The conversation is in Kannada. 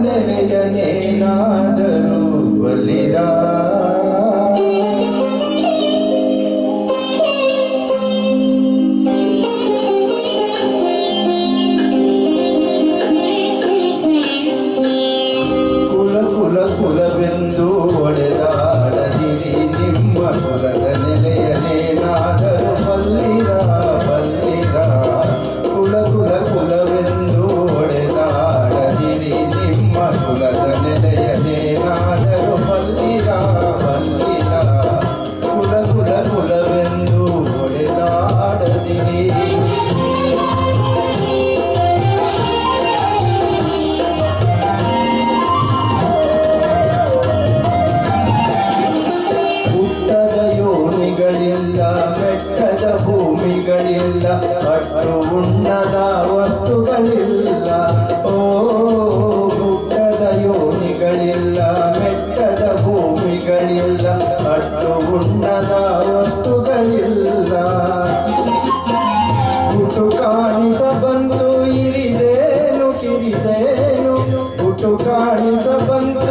ನೆಲೆಯನೇನಾದರೂ ಬಲ್ಲಿರಾ ಕುಲವೆಂದು ಒಡೆದಾಡದಿರಿ ನಿಮ್ಮ ಕುಲದ ನೆಲೆಯನೇನಾದರೂ ಬಲ್ಲಿರ ಬಲ್ಲಿರ ಕುಲವೆಂದು ಒಡೆದಾಡದಿರಿ ನಿಮ್ಮ ಕುಲದ ನೆಲೆಯನೇನಾದರೂ ಬಲ್ಲಿರ ಬಲ್ಲಿರ ಕುಲವೆಂದು ಒಡೆದಾಡದಿರಿ ಮೆಟ್ಟದ ಭೂಮಿಗಳಿಲ್ಲ ಅಟ್ಟು ಉಣ್ಣದ ವಸ್ತುಗಳಿಲ್ಲ ಓ ಹುಟ್ಟದ ಯೋನಿಗಳಿಲ್ಲ ಮೆಟ್ಟದ ಭೂಮಿಗಳಿಲ್ಲ ಅಟ್ಟು ಉಣ್ಣದ ವಸ್ತುಗಳಿಲ್ಲ ಹುಟ್ಟು ಕಾಣಿಸ ಬಂತು ಇರಿದೇನು ಕಿರಿದೇನು ಹುಟ್ಟು ಕಾಣಿಸ ಬಂತು